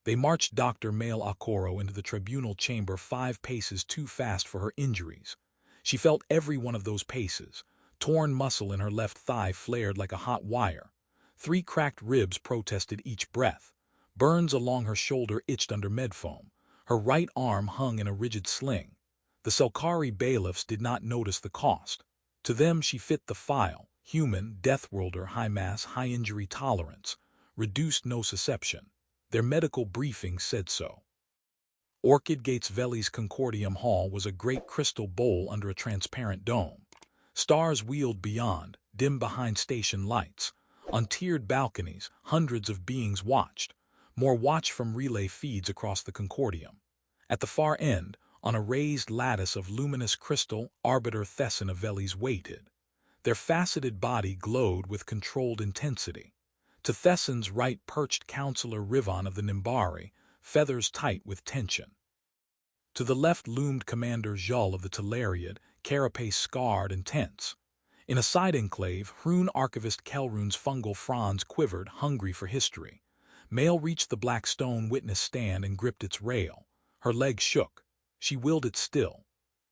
They marched Dr. Maelle Okoro into the tribunal chamber 5 paces too fast for her injuries. She felt every one of those paces. Torn muscle in her left thigh flared like a hot wire. 3 cracked ribs protested each breath. Burns along her shoulder itched under medfoam. Her right arm hung in a rigid sling. The Selkari bailiffs did not notice the cost. To them she fit the file: human, Deathworlder, high mass, high injury tolerance, reduced nociception. Their medical briefing said so. Orchid Gates Veli's Concordium Hall was a great crystal bowl under a transparent dome. Stars wheeled beyond, dim behind station lights. On tiered balconies, hundreds of beings watched. More watched from relay feeds across the Concordium. At the far end, on a raised lattice of luminous crystal, Arbiter Thessan of Veles waited. Their faceted body glowed with controlled intensity. To Thessan's right perched Counselor Rivan of the Nimbari, feathers tight with tension. To the left loomed Commander Zhul of the Telariad, carapace scarred and tense. In a side enclave, Hrun Archivist Kelrun's fungal fronds quivered, hungry for history. Maelle reached the black stone witness stand and gripped its rail. Her legs shook. She willed it still.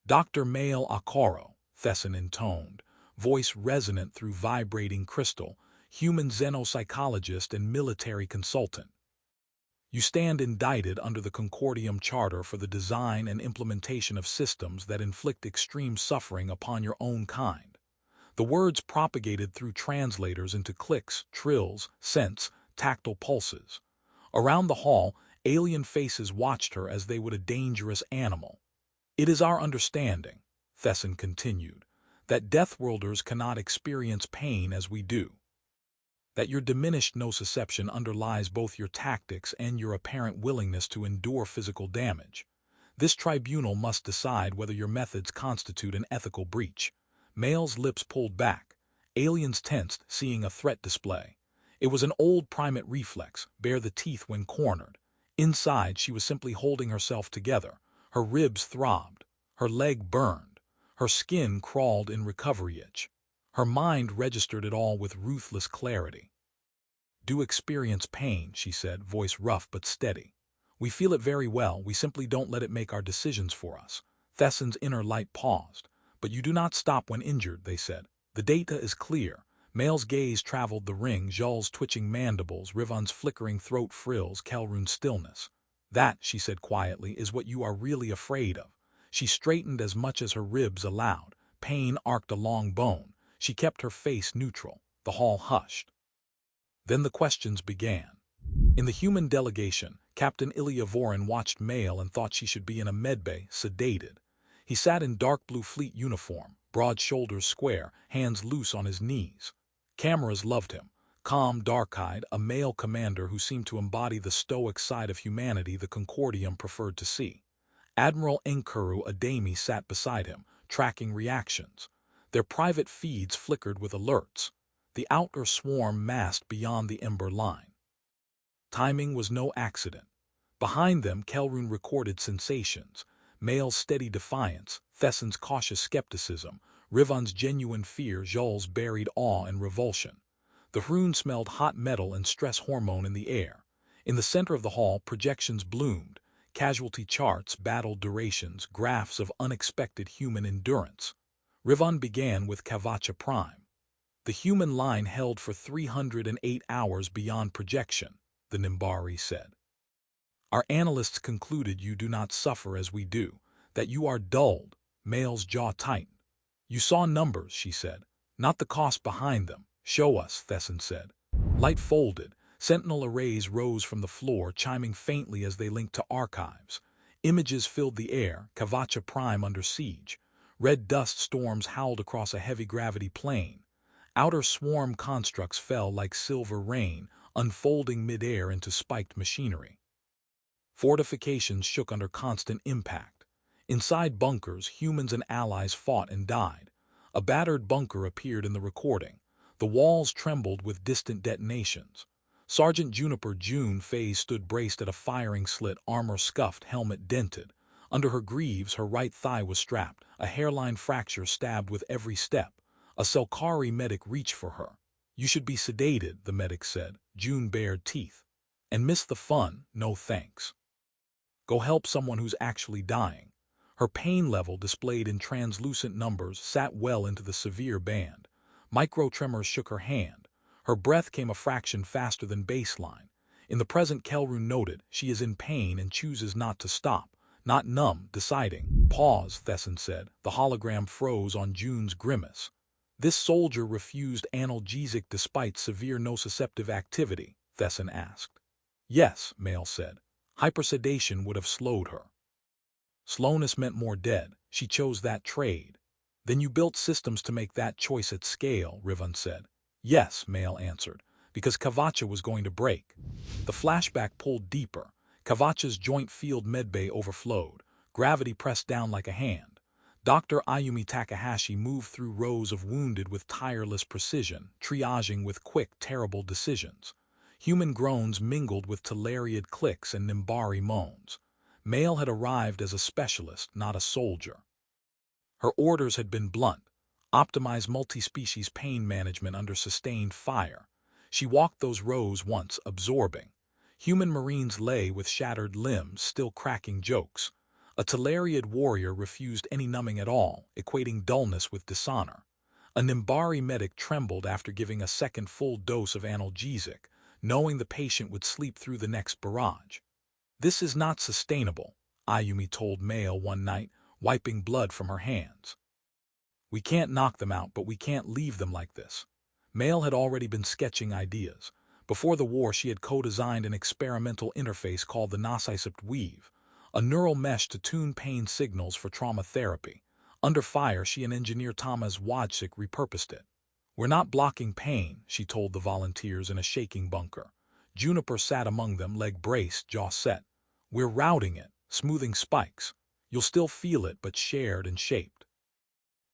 "Dr. Maelle Okoro," Thessan intoned, voice resonant through vibrating crystal, human xenopsychologist and military consultant. "You stand indicted under the Concordium Charter for the design and implementation of systems that inflict extreme suffering upon your own kind." The words propagated through translators into clicks, trills, scents, tactile pulses. Around the hall, alien faces watched her as they would a dangerous animal. "It is our understanding," Thessan continued, "that Deathworlders cannot experience pain as we do. That your diminished nociception underlies both your tactics and your apparent willingness to endure physical damage. This tribunal must decide whether your methods constitute an ethical breach." Maelle's lips pulled back. Aliens tensed, seeing a threat display. It was an old primate reflex, bare the teeth when cornered. Inside, she was simply holding herself together. Her ribs throbbed. Her leg burned. Her skin crawled in recovery itch. Her mind registered it all with ruthless clarity. "Do experience pain," she said, voice rough but steady. "We feel it very well, we simply don't let it make our decisions for us." Thessan's inner light paused. "But you do not stop when injured," they said. "The data is clear." Maelle's gaze traveled the ring, Zhul's twitching mandibles, Rivan's flickering throat frills, Kelrun's stillness. "That," she said quietly, "is what you are really afraid of." She straightened as much as her ribs allowed. Pain arced along bone. She kept her face neutral. The hall hushed. Then the questions began. In the human delegation, Captain Ilya Vorin watched Maelle and thought she should be in a medbay, sedated. He sat in dark blue fleet uniform, broad shoulders square, hands loose on his knees. Cameras loved him. Calm, dark-eyed, a male commander who seemed to embody the stoic side of humanity the Concordium preferred to see. Admiral Nkuru Ademi sat beside him, tracking reactions. Their private feeds flickered with alerts. The outer swarm massed beyond the ember line. Timing was no accident. Behind them, Kelrun recorded sensations. Maelle's steady defiance, Thessan's cautious skepticism, Rivan's genuine fear, Zhul's buried awe and revulsion. The Hrun smelled hot metal and stress hormone in the air. In the center of the hall, projections bloomed. Casualty charts, battle durations, graphs of unexpected human endurance. Rivan began with Kavacha Prime. "The human line held for 308 hours beyond projection," the Nimbari said. "Our analysts concluded you do not suffer as we do, that you are dulled." Maelle's jaw tightened. "You saw numbers," she said, "not the cost behind them." "Show us," Thessan said. Light folded. Sentinel arrays rose from the floor, chiming faintly as they linked to archives. Images filled the air, Kavacha Prime under siege. Red dust storms howled across a heavy-gravity plain. Outer swarm constructs fell like silver rain, unfolding mid-air into spiked machinery. Fortifications shook under constant impact. Inside bunkers, humans and allies fought and died. A battered bunker appeared in the recording. The walls trembled with distant detonations. Sergeant Juniper June Faze stood braced at a firing slit, armor scuffed, helmet dented. Under her greaves, her right thigh was strapped, a hairline fracture stabbed with every step. A Selkari medic reached for her. "You should be sedated," the medic said. June bared teeth. And miss the fun, no thanks. Go help someone who's actually dying. Her pain level, displayed in translucent numbers, sat well into the severe band. Micro-tremors shook her hand. Her breath came a fraction faster than baseline. In the present, Kelrune noted, she is in pain and chooses not to stop. Not numb, deciding. Pause, Thessan said. The hologram froze on June's grimace. This soldier refused analgesic despite severe nociceptive activity, Thessan asked. Yes, Maelle said. Hypersedation would have slowed her. Slowness meant more dead. She chose that trade. Then you built systems to make that choice at scale, Rivan said. Yes, Maelle answered, because Kavacha was going to break. The flashback pulled deeper. Kavacha's joint field medbay overflowed. Gravity pressed down like a hand. Dr. Ayumi Takahashi moved through rows of wounded with tireless precision, triaging with quick, terrible decisions. Human groans mingled with Telariad clicks and Nimbari moans. Maelle had arrived as a specialist, not a soldier. Her orders had been blunt. Optimize multi-species pain management under sustained fire. She walked those rows once, absorbing. Human Marines lay with shattered limbs, still cracking jokes. A Telariad warrior refused any numbing at all, equating dullness with dishonor. A Nimbari medic trembled after giving a second full dose of analgesic, knowing the patient would sleep through the next barrage. This is not sustainable, Ayumi told Maelle one night, wiping blood from her hands. We can't knock them out, but we can't leave them like this. Maelle had already been sketching ideas. Before the war, she had co-designed an experimental interface called the Nocicept Weave, a neural mesh to tune pain signals for trauma therapy. Under fire, she and engineer Thomas Wojcik repurposed it. We're not blocking pain, she told the volunteers in a shaking bunker. Juniper sat among them, leg braced, jaw set. We're routing it, smoothing spikes. You'll still feel it, but shared and shaped.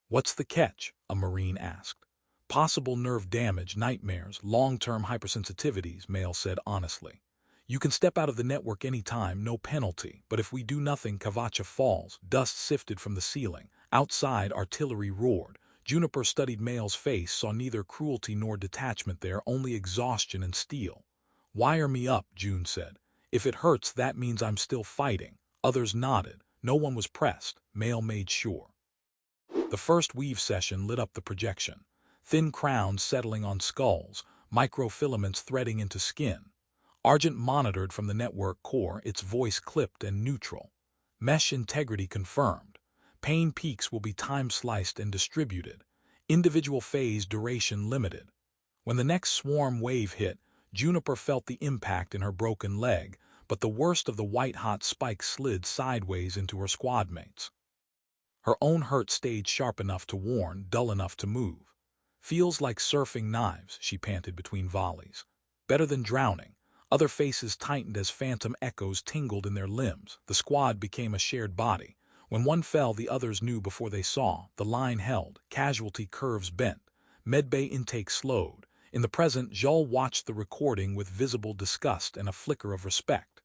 What's the catch? A Marine asked. Possible nerve damage, nightmares, long-term hypersensitivities, Maelle said honestly. You can step out of the network anytime, no penalty, but if we do nothing, Kavacha falls. Dust sifted from the ceiling. Outside, artillery roared. Juniper studied Maelle's face, saw neither cruelty nor detachment there, only exhaustion and steel. Wire me up, June said. If it hurts, that means I'm still fighting. Others nodded. No one was pressed. Maelle made sure. The first weave session lit up the projection. Thin crowns settling on skulls, microfilaments threading into skin. Argent monitored from the network core, its voice clipped and neutral. Mesh integrity confirmed. Pain peaks will be time-sliced and distributed. Individual phase duration limited. When the next swarm wave hit, Juniper felt the impact in her broken leg, but the worst of the white-hot spikes slid sideways into her squadmates. Her own hurt stayed sharp enough to warn, dull enough to move. Feels like surfing knives, she panted between volleys. Better than drowning. Other faces tightened as phantom echoes tingled in their limbs. The squad became a shared body. When one fell, the others knew before they saw. The line held, casualty curves bent. Medbay intake slowed. In the present, Jules watched the recording with visible disgust and a flicker of respect.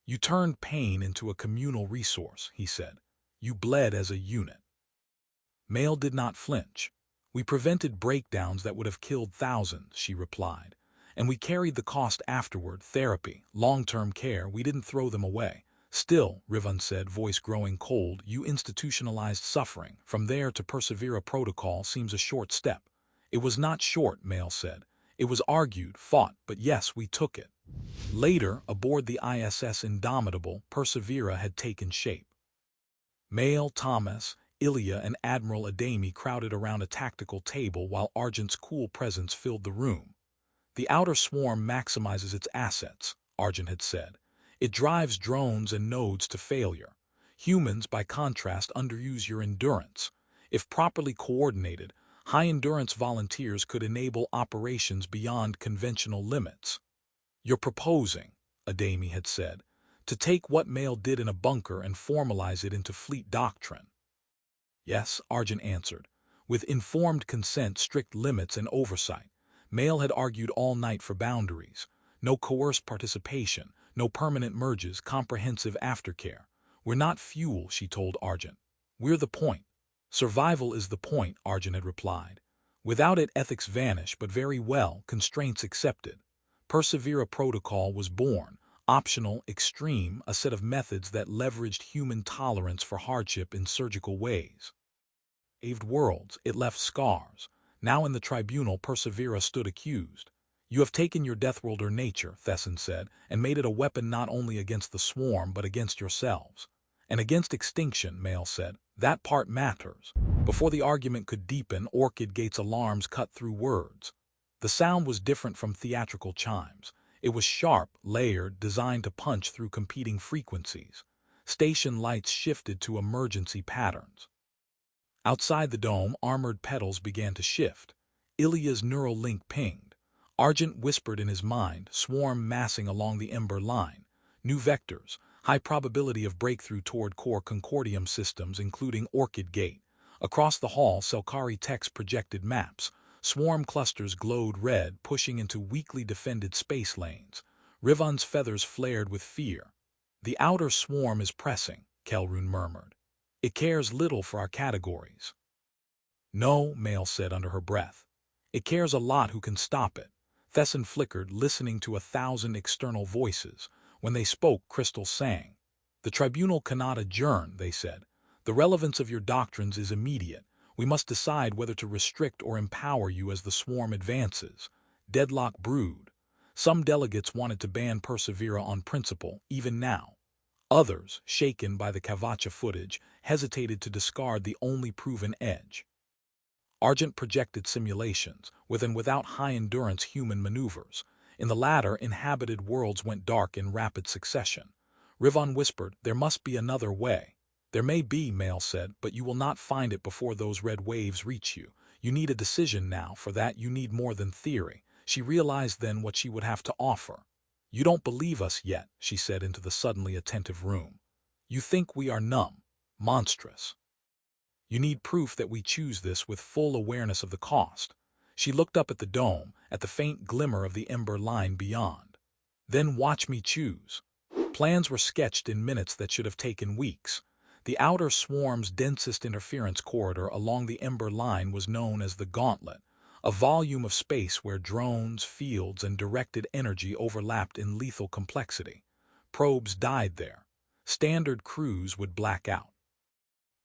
You turned pain into a communal resource, he said. You bled as a unit. Maelle did not flinch. We prevented breakdowns that would have killed thousands, she replied. And we carried the cost afterward, therapy, long-term care. We didn't throw them away. Still, Rivan said, voice growing cold, you institutionalized suffering. From there to Persevera Protocol seems a short step. It was not short, Maelle said. It was argued, fought, but yes, we took it. Later, aboard the ISS Indomitable, Persevera had taken shape. Maelle, Thomas, Ilya, and Admiral Adami crowded around a tactical table while Argent's cool presence filled the room. The outer swarm maximizes its assets, Argent had said. It drives drones and nodes to failure. Humans, by contrast, underuse your endurance. If properly coordinated, high-endurance volunteers could enable operations beyond conventional limits. You're proposing, Adami had said, to take what Maelle did in a bunker and formalize it into fleet doctrine. Yes, Argent answered, with informed consent, strict limits, and oversight. Maelle had argued all night for boundaries. No coerced participation, no permanent merges, comprehensive aftercare. We're not fuel, she told Argent. We're the point. Survival is the point, Argent had replied. Without it, ethics vanish, but very well, constraints accepted. Persevera Protocol was born, Optional, extreme, a set of methods that leveraged human tolerance for hardship in surgical ways. Saved worlds, it left scars. Now in the tribunal, Persevera stood accused. You have taken your Deathworlder nature, Thessan said, and made it a weapon not only against the swarm but against yourselves. And against extinction, Maelle said. That part matters. Before the argument could deepen, Orchid Gate's alarms cut through words. The sound was different from theatrical chimes. It was sharp, layered, designed to punch through competing frequencies. Station lights shifted to emergency patterns. Outside the dome, armored petals began to shift. Ilya's neural link pinged. Argent whispered in his mind, swarm massing along the ember line. New vectors, high probability of breakthrough toward core Concordium systems including Orchid Gate. Across the hall, Selkari Tech's projected maps. Swarm clusters glowed red, pushing into weakly defended space lanes. Rivon's feathers flared with fear. The outer swarm is pressing, Kelrun murmured. It cares little for our categories. No, Maelle said under her breath. It cares a lot who can stop it. Thessan flickered, listening to 1,000 external voices. When they spoke, crystals sang. The tribunal cannot adjourn, they said. The relevance of your doctrines is immediate. We must decide whether to restrict or empower you as the swarm advances. Deadlock brewed. Some delegates wanted to ban Persevera on principle, even now. Others, shaken by the Kavacha footage, hesitated to discard the only proven edge. Argent projected simulations, with and without high-endurance human maneuvers. In the latter, inhabited worlds went dark in rapid succession. Rivon whispered, there must be another way. There may be, Maelle said, but you will not find it before those red waves reach you. You need a decision now. For that, you need more than theory. She realized then what she would have to offer. You don't believe us yet, she said into the suddenly attentive room. You think we are numb, monstrous. You need proof that we choose this with full awareness of the cost. She looked up at the dome, at the faint glimmer of the ember line beyond. Then watch me choose. Plans were sketched in minutes that should have taken weeks. The outer swarm's densest interference corridor along the ember line was known as the Gauntlet, a volume of space where drones, fields, and directed energy overlapped in lethal complexity. Probes died there. Standard crews would black out.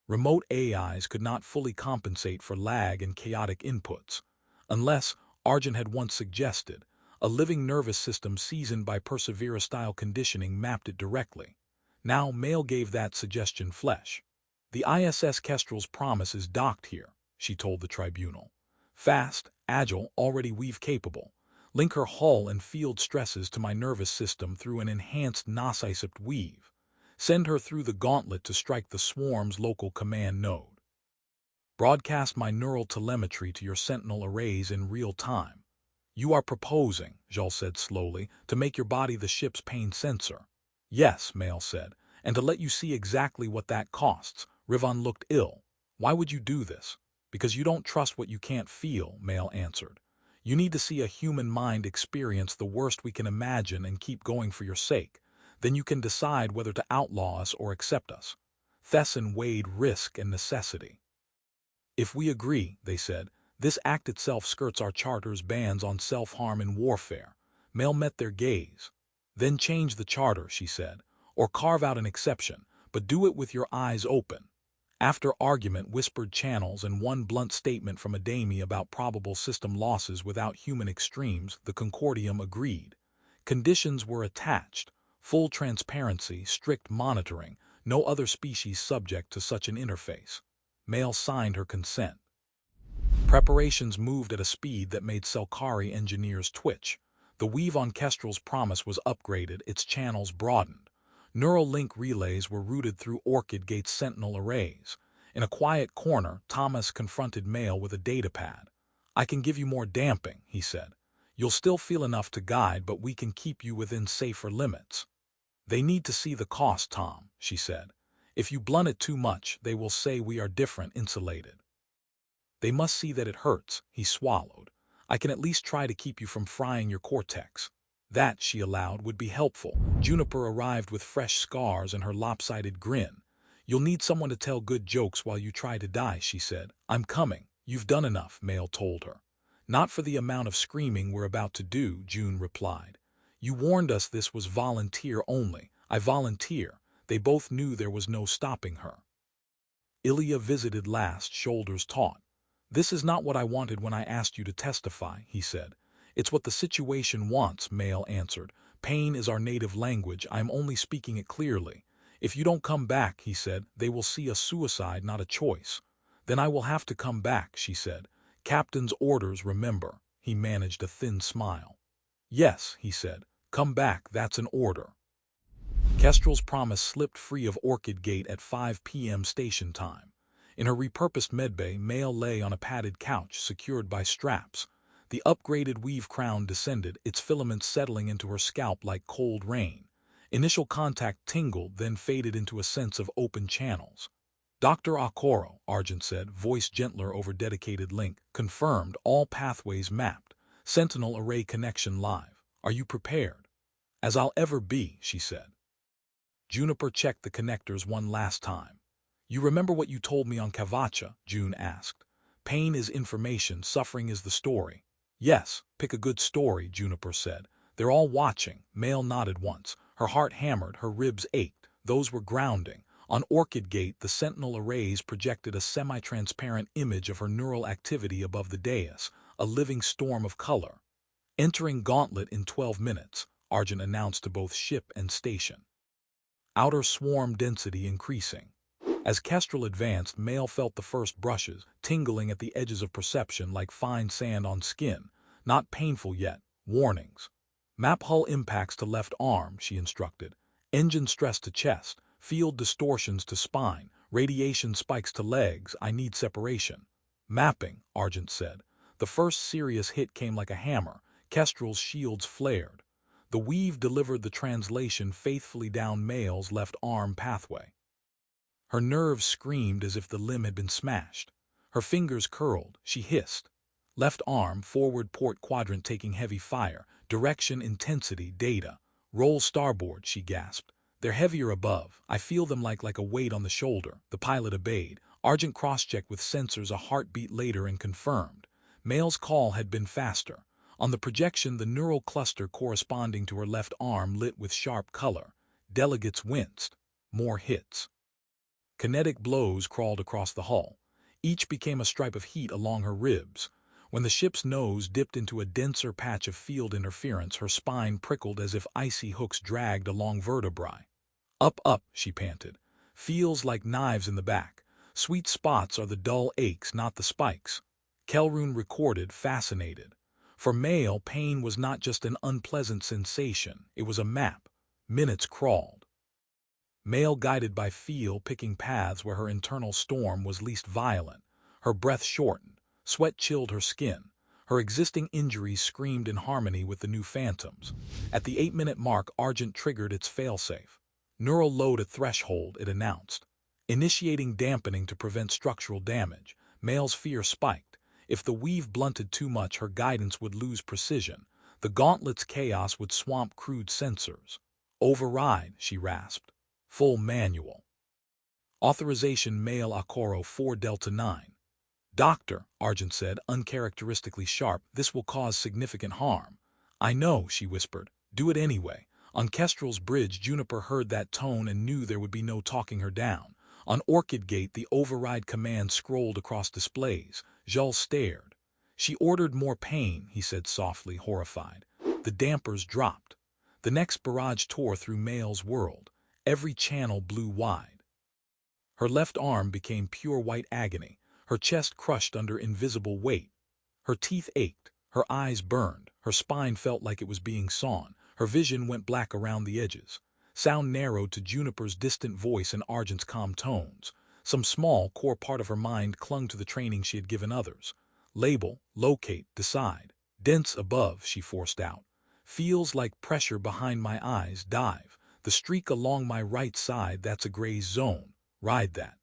Remote AIs could not fully compensate for lag and chaotic inputs, unless, Argent had once suggested, a living nervous system seasoned by Persevera-style conditioning mapped it directly. Now Maelle gave that suggestion flesh. The ISS Kestrel's promise is docked here, she told the tribunal. Fast, agile, already weave-capable. Link her hull and field stresses to my nervous system through an enhanced Nocicept Weave. Send her through the Gauntlet to strike the swarm's local command node. Broadcast my neural telemetry to your sentinel arrays in real time. You are proposing, Jules said slowly, to make your body the ship's pain sensor. Yes, Maelle said, and to let you see exactly what that costs. Rivon looked ill. Why would you do this? Because you don't trust what you can't feel, Maelle answered. You need to see a human mind experience the worst we can imagine and keep going for your sake. Then you can decide whether to outlaw us or accept us. Thessan weighed risk and necessity. If we agree, they said, this act itself skirts our charter's bans on self-harm and warfare. Maelle met their gaze. Then change the charter, she said, or carve out an exception, but do it with your eyes open. After argument, whispered channels, and one blunt statement from Adami about probable system losses without human extremes, the Concordium agreed. Conditions were attached. Full transparency, strict monitoring, no other species subject to such an interface. Maelle signed her consent. Preparations moved at a speed that made Selkari engineers twitch. The weave on Kestrel's promise was upgraded, its channels broadened. Neural link relays were routed through Orchid Gate's sentinel arrays. In a quiet corner, Thomas confronted Maelle with a datapad. I can give you more damping, he said. You'll still feel enough to guide, but we can keep you within safer limits. They need to see the cost, Tom, she said. If you blunt it too much, they will say we are different, insulated. They must see that it hurts, he swallowed. I can at least try to keep you from frying your cortex. That, she allowed, would be helpful. Juniper arrived with fresh scars and her lopsided grin. You'll need someone to tell good jokes while you try to die, she said. I'm coming. You've done enough, Maelle told her. Not for the amount of screaming we're about to do, June replied. You warned us this was volunteer only. I volunteer. They both knew there was no stopping her. Ilya visited last, shoulders taut. This is not what I wanted when I asked you to testify, he said. It's what the situation wants, Maelle answered. Pain is our native language. I am only speaking it clearly. If you don't come back, he said, they will see a suicide, not a choice. Then I will have to come back, she said. Captain's orders, remember. He managed a thin smile. Yes, he said. Come back, that's an order. Kestrel's promise slipped free of Orchid Gate at 5 p.m. station time. In her repurposed medbay, Maelle lay on a padded couch secured by straps. The upgraded weave crown descended, its filaments settling into her scalp like cold rain. Initial contact tingled, then faded into a sense of open channels. Dr. Okoro, Argent said, voice gentler over dedicated link, confirmed, all pathways mapped. Sentinel array connection live. Are you prepared? As I'll ever be, she said. Juniper checked the connectors one last time. You remember what you told me on Kavacha? June asked. Pain is information, suffering is the story. Yes, pick a good story, Juniper said. They're all watching. Maelle nodded once. Her heart hammered, her ribs ached. Those were grounding. On Orchid Gate, the Sentinel arrays projected a semi-transparent image of her neural activity above the dais, a living storm of color. Entering Gauntlet in 12 minutes, Argent announced to both ship and station. Outer swarm density increasing. As Kestrel advanced, Maelle felt the first brushes, tingling at the edges of perception like fine sand on skin. Not painful yet. Warnings. Map hull impacts to left arm, she instructed. Engine stress to chest. Field distortions to spine. Radiation spikes to legs. I need separation. Mapping, Argent said. The first serious hit came like a hammer. Kestrel's shields flared. The weave delivered the translation faithfully down Maelle's left arm pathway. Her nerves screamed as if the limb had been smashed. Her fingers curled. She hissed. Left arm, forward port quadrant taking heavy fire. Direction, intensity, data. Roll starboard, she gasped. They're heavier above. I feel them like a weight on the shoulder. The pilot obeyed. Argent cross-checked with sensors a heartbeat later and confirmed. Maelle's call had been faster. On the projection, the neural cluster corresponding to her left arm lit with sharp color. Delegates winced. More hits. Kinetic blows crawled across the hull. Each became a stripe of heat along her ribs. When the ship's nose dipped into a denser patch of field interference, her spine prickled as if icy hooks dragged along vertebrae. Up, she panted. Feels like knives in the back. Sweet spots are the dull aches, not the spikes. Kelrune recorded, fascinated. For Maelle, pain was not just an unpleasant sensation, it was a map. Minutes crawled. Maelle guided by feel, picking paths where her internal storm was least violent. Her breath shortened. Sweat chilled her skin. Her existing injuries screamed in harmony with the new phantoms. At the 8-minute mark, Argent triggered its failsafe. Neural load at threshold, it announced. Initiating dampening to prevent structural damage. Maelle's fear spiked. If the weave blunted too much, her guidance would lose precision. The Gauntlet's chaos would swamp crude sensors. Override, she rasped. Full manual. Authorization Maelle Okoro 4 Delta 9. Doctor, Argent said, uncharacteristically sharp, this will cause significant harm. I know, she whispered. Do it anyway. On Kestrel's bridge, Juniper heard that tone and knew there would be no talking her down. On Orchid Gate, the override command scrolled across displays. Jules stared. She ordered more pain, he said softly, horrified. The dampers dropped. The next barrage tore through Maelle's world. Every channel blew wide. Her left arm became pure white agony. Her chest crushed under invisible weight. Her teeth ached. Her eyes burned. Her spine felt like it was being sawn. Her vision went black around the edges. Sound narrowed to Juniper's distant voice and Argent's calm tones. Some small, core part of her mind clung to the training she had given others. Label, locate, decide. Dense above, she forced out. Feels like pressure behind my eyes, dive. The streak along my right side, that's a gray zone. Ride that.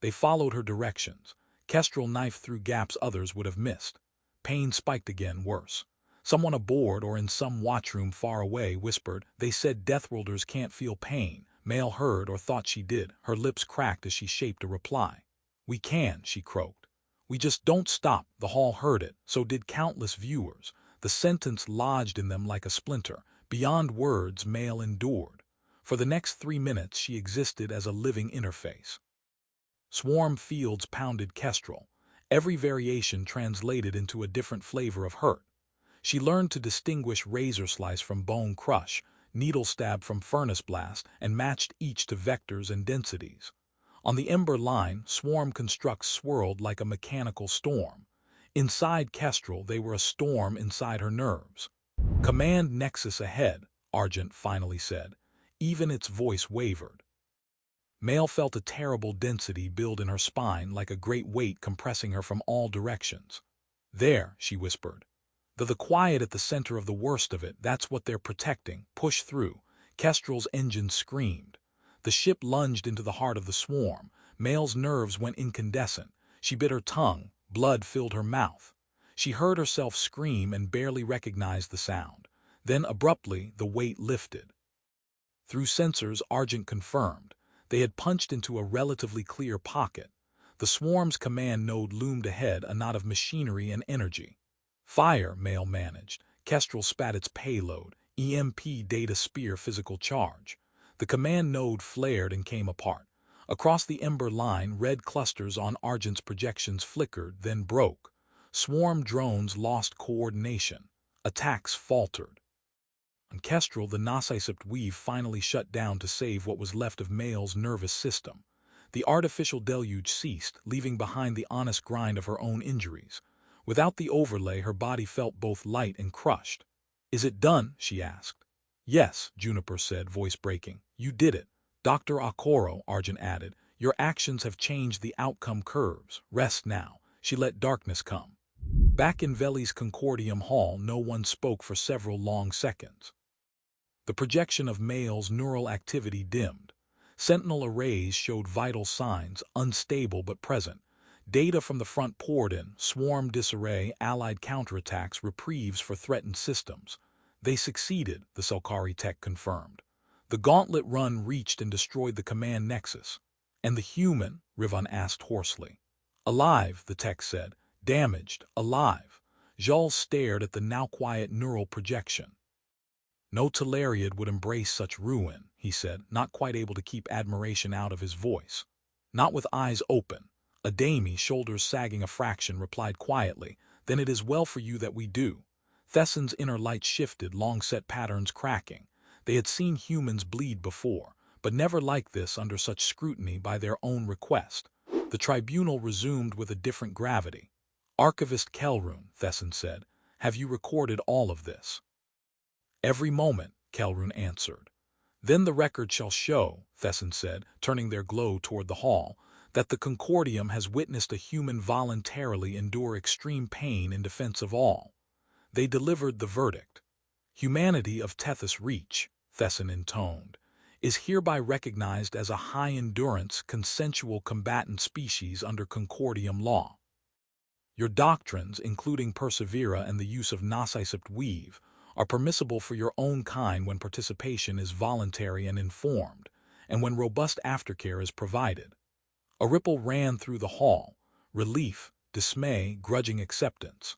They followed her directions. Kestrel knifed through gaps others would have missed. Pain spiked again, worse. Someone aboard or in some watchroom far away whispered, they said Deathworlders can't feel pain. Maelle heard or thought she did. Her lips cracked as she shaped a reply. We can, she croaked. We just don't stop. The hall heard it. So did countless viewers. The sentence lodged in them like a splinter. Beyond words, Maelle endured. For the next 3 minutes she existed as a living interface. Swarm fields pounded Kestrel, every variation translated into a different flavor of hurt. She learned to distinguish razor slice from bone crush, needle stab from furnace blast, and matched each to vectors and densities. On the Ember line, swarm constructs swirled like a mechanical storm. Inside Kestrel, they were a storm inside her nerves. "Command Nexus ahead," Argent finally said. Even its voice wavered. Maelle felt a terrible density build in her spine like a great weight compressing her from all directions. "There," she whispered. The quiet at the center of the worst of it, that's what they're protecting. Push through." Kestrel's engine screamed. The ship lunged into the heart of the swarm. Maelle's nerves went incandescent. She bit her tongue. Blood filled her mouth. She heard herself scream and barely recognized the sound. Then, abruptly, the weight lifted. Through sensors, Argent confirmed. They had punched into a relatively clear pocket. The swarm's command node loomed ahead, a knot of machinery and energy. "Fire," Maelle managed. Kestrel spat its payload, EMP data spear physical charge. The command node flared and came apart. Across the Ember line, red clusters on Argent's projections flickered, then broke. Swarm drones lost coordination. Attacks faltered. On Kestrel, the Nocicept Weave finally shut down to save what was left of Maelle's nervous system. The artificial deluge ceased, leaving behind the honest grind of her own injuries. Without the overlay, her body felt both light and crushed. "Is it done?" she asked. "Yes," Juniper said, voice breaking. "You did it." "Dr. Okoro," Argent added, "your actions have changed the outcome curves. Rest now." She let darkness come. Back in Veli's Concordium hall, no one spoke for several long seconds. The projection of Maelle's neural activity dimmed. Sentinel arrays showed vital signs, unstable but present. Data from the front poured in, swarm disarray, allied counterattacks, reprieves for threatened systems. They succeeded, the Selkari tech confirmed. The Gauntlet run reached and destroyed the command nexus. "And the human?" Rivan asked hoarsely. "Alive," the tech said. "Damaged, alive." Jules stared at the now-quiet neural projection. "No Telariad would embrace such ruin," he said, not quite able to keep admiration out of his voice. "Not with eyes open." Adami, shoulders sagging a fraction, replied quietly, "Then it is well for you that we do." Thessan's inner light shifted, long-set patterns cracking. They had seen humans bleed before, but never like this under such scrutiny by their own request. The Tribunal resumed with a different gravity. "Archivist Kelrun," Thessan said, "have you recorded all of this?" "Every moment," Kelrun answered. "Then the record shall show," Thessan said, turning their glow toward the hall, "that the Concordium has witnessed a human voluntarily endure extreme pain in defense of all." They delivered the verdict. "Humanity of Tethys Reach," Thessan intoned, "is hereby recognized as a high-endurance, consensual combatant species under Concordium law. Your doctrines, including Persevera and the use of Nocicept Weave, are permissible for your own kind when participation is voluntary and informed, and when robust aftercare is provided." A ripple ran through the hall. Relief, dismay, grudging acceptance.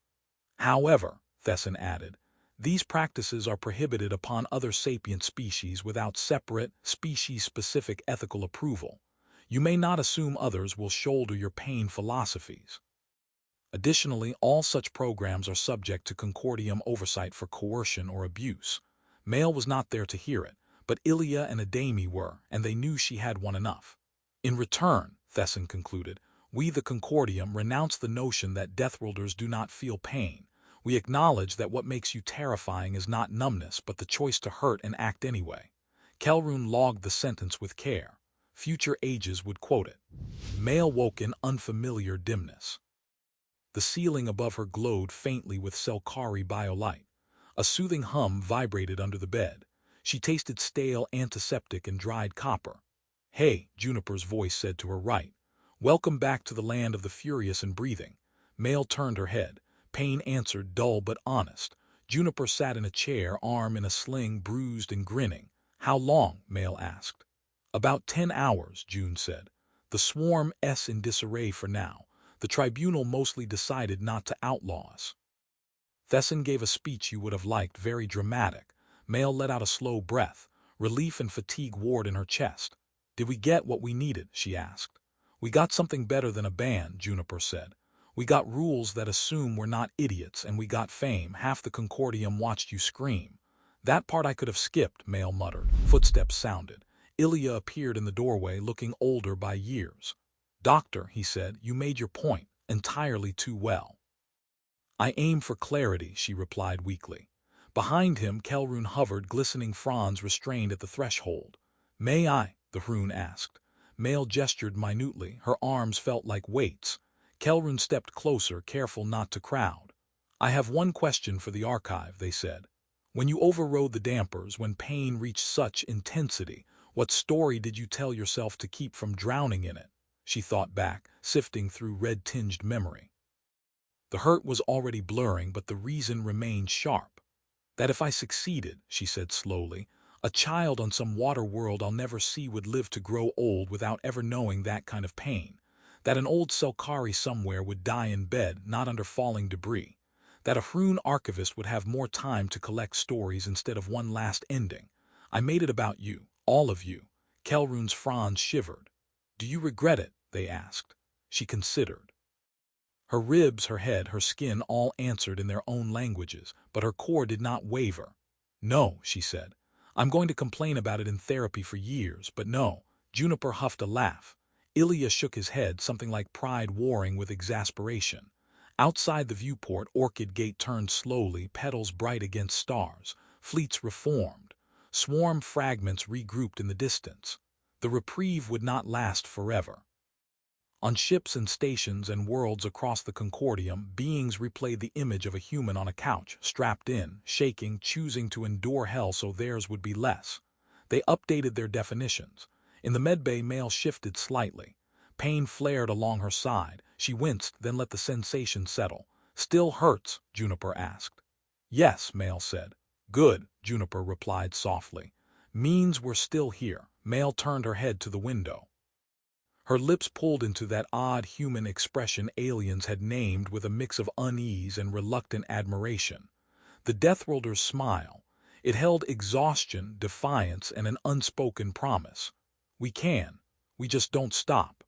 "However," Thessan added, "these practices are prohibited upon other sapient species without separate, species-specific ethical approval. You may not assume others will shoulder your pain philosophies. Additionally, all such programs are subject to Concordium oversight for coercion or abuse." Maelle was not there to hear it, but Ilya and Adami were, and they knew she had one enough. "In return," Thessan concluded, "we, the Concordium, renounce the notion that Deathworlders do not feel pain. We acknowledge that what makes you terrifying is not numbness, but the choice to hurt and act anyway." Kelrun logged the sentence with care. Future ages would quote it. Maelle woke in unfamiliar dimness. The ceiling above her glowed faintly with Selkari biolight. A soothing hum vibrated under the bed. She tasted stale antiseptic and dried copper. "Hey," Juniper's voice said to her right. "Welcome back to the land of the furious and breathing." Maelle turned her head. Pain answered, dull but honest. Juniper sat in a chair, arm in a sling, bruised and grinning. "How long?" Maelle asked. "About 10 hours, June said. "The swarm-s in disarray for now. The Tribunal mostly decided not to outlaw us." Thessan gave a speech you would have liked, very dramatic. Maelle let out a slow breath. Relief and fatigue warred in her chest. Did we get what we needed? She asked. We got something better than a ban, Juniper said. We got rules that assume we're not idiots, and we got fame. Half the Concordium watched you scream. That part I could have skipped, Maelle muttered. Footsteps sounded. Ilya appeared in the doorway, looking older by years. Doctor, he said, you made your point, entirely too well. I aim for clarity, she replied weakly. Behind him, Kelrune hovered, glistening fronds restrained at the threshold. May I? The Hrune asked. Maelle gestured minutely, her arms felt like weights. Kelrune stepped closer, careful not to crowd. I have one question for the archive, they said. When you overrode the dampers, when pain reached such intensity, what story did you tell yourself to keep from drowning in it? She thought back, sifting through red-tinged memory. The hurt was already blurring, but the reason remained sharp. That if I succeeded, she said slowly, a child on some water world I'll never see would live to grow old without ever knowing that kind of pain. That an old Selkari somewhere would die in bed, not under falling debris. That a Hrune archivist would have more time to collect stories instead of one last ending. I made it about you, all of you. Kelrune's fronds shivered. Do you regret it? They asked. She considered. Her ribs, her head, her skin all answered in their own languages, but her core did not waver. No, she said. I'm going to complain about it in therapy for years, but no. Juniper huffed a laugh. Ilya shook his head, something like pride warring with exasperation. Outside the viewport, Orchid Gate turned slowly, petals bright against stars. Fleets reformed. Swarm fragments regrouped in the distance. The reprieve would not last forever. On ships and stations and worlds across the Concordium, beings replayed the image of a human on a couch, strapped in, shaking, choosing to endure hell so theirs would be less. They updated their definitions. In the medbay, Maelle shifted slightly. Pain flared along her side. She winced, then let the sensation settle. Still hurts? Juniper asked. Yes, Maelle said. Good, Juniper replied softly. Means we're still here. Maelle turned her head to the window. Her lips pulled into that odd human expression aliens had named with a mix of unease and reluctant admiration. The Deathworlders' smile. It held exhaustion, defiance, and an unspoken promise. We can. We just don't stop.